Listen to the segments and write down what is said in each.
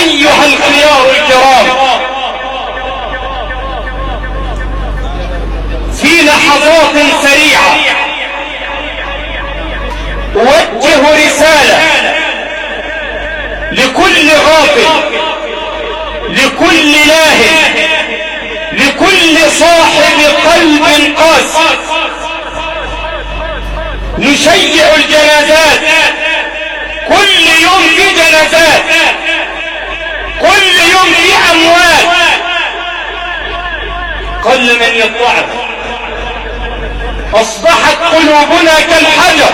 أيها الخيار الكرام، في لحظات سريعة أوجه رسالة لكل غافل، لكل لاهٍ، لكل صاحب قلب قاسي. نشيع الجنازات، كل يوم في جنازات، كل يوم في أموات، قل من يتعظ. أصبحت قلوبنا كالحجر.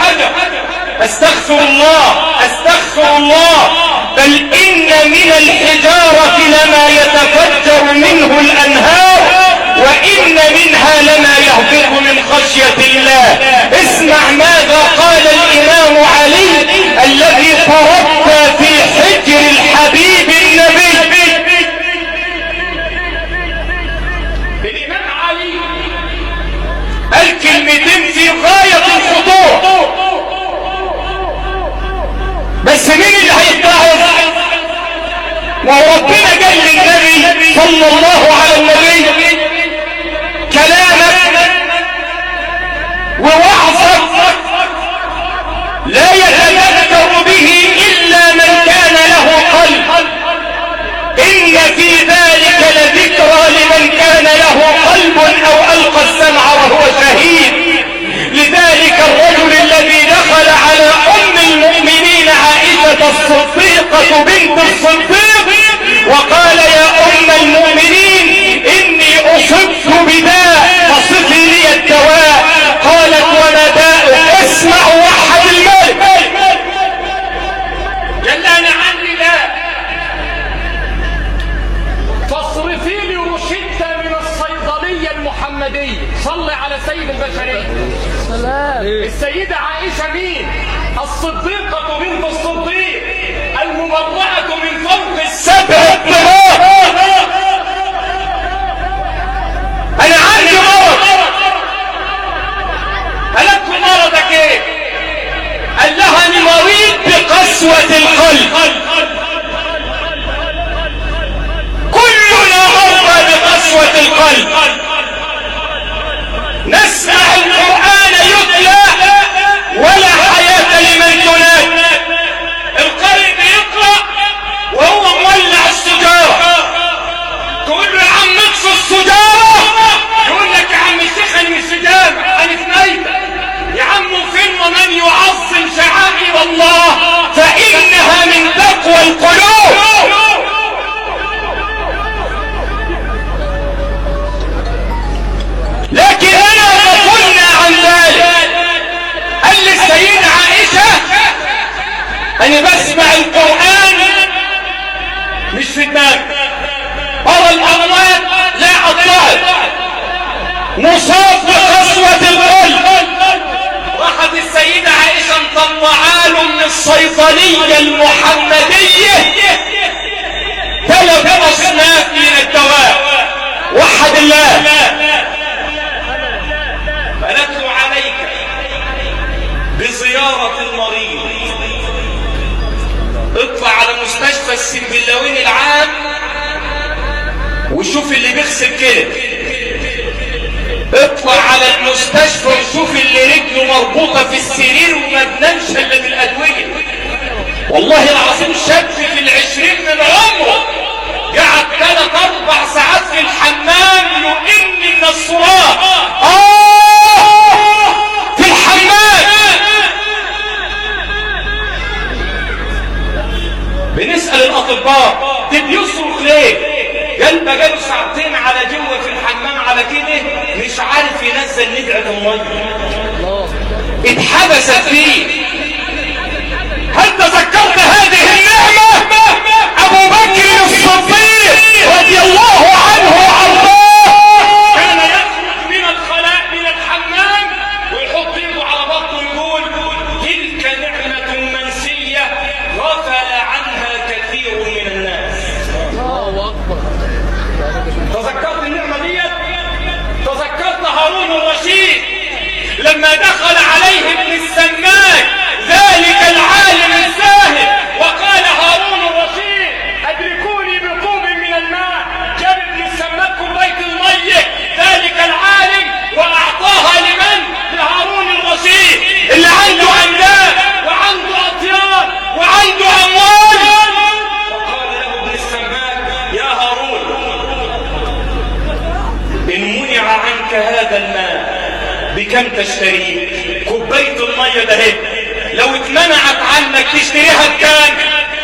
أستغفر الله أستغفر الله، بل إن من الحجارة لما يتفجر منه الأنهار، وإن منها لما يهبط من خشية الله. اسمع ماذا قال الإمام علي الذي تربى في حجر الحبيب النبي. الإمام علي قال كلمتين في غاية الخطورة، بس مين اللي هيتعظ؟ وربنا قال للنبي صلى الله على النبي كلامك ووعظك لا يتذكر به إلا من كان له قلب. إن في ذلك لذكرى لمن كان له قلب أو ألقى السمع وهو شهيد. لذلك الرجل الذي دخل على أم المؤمنين عائشة الصديقة بنت الصديق وقال يا أم المؤمنين إني أصبت بداء فصفي لي الدواء. قالت وما داء؟ اسمع وحد الملك جلاني عني لا فاصرفي لي روشتة من الصيدلية المحمدية. صلي على سيد البشرية. السيدة عائشة مين؟ الصديقة بنت الصديق المبرعة من فوق السبع الطراب. أنا عندي مرض. قالت له مرضك إيه؟ قال لها أنا مريض بقسوة القلب. كلنا مرضى بقسوة القلب. نسمع القرآن يتلى ولا حياة لمن تناد. القارئ بيقرأ وهو مولع السجارة، تقول له يا عم اقصى السجارة، يقول لك يا عم الشيخ انا مش سجارة انا في نايمة. يا عم فين ومن يعظم شعائر الله فإنها من تقوى القلوب. لكن أنا غفلنا عن ذلك. قال لي السيدة عائشة أنا بسمع القرآن مش في دماغي، أرى الأموات لا أطلعت، مصاب بقسوة القلب. راحت السيدة عائشة مطلعاله من الصيدلية المحمدية 3 أصناف من الدواء. وحد الله. قالت له عليك بزيارة المريض، اطلع على مستشفى السنبلاوين العام وشوف اللي بيغسل كده، اطلع على المستشفى وشوف اللي رجله مربوطة في السرير وما بنامش الا بالأدوية. والله العظيم شاب في 20 من عمره قعد 3-4 ساعات في الحمام يؤن من الصراخ. في الحمام. بنسأل الأطباء ده بيصرخ ليه؟ قال بقاله ساعتين على جوه في الحمام على كده مش عارف ينزل ندعة المية، اتحبست فيه. هل تذكرت هذه النعمة؟ أبو بكر الصديق رضي الله عنه وأرضاه كان يخرج من الخلاء من الحمام ويحط يده على بطنه ويقول تلك نعمة منسية غفل عنها كثير من الناس. الله أكبر. تذكرت النعمة دي؟ تذكرت هارون الرشيد لما دخل عليه ابن السماك ذلك العالم الزاهد وقال هارون الرشيد أدركوني بكم تشتريه؟ كوباية المية ده لو اتمنعت عنك تشتريها بكام؟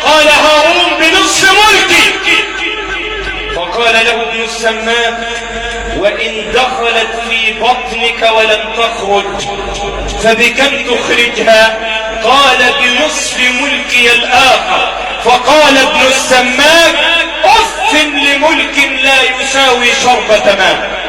قال هارون بنصف ملكي. فقال له ابن السماك وإن دخلت في بطنك ولم تخرج فبكم تخرجها؟ قال بنصف ملكي الآخر. فقال ابن السماك أف لملك لا يساوي شربة ماء.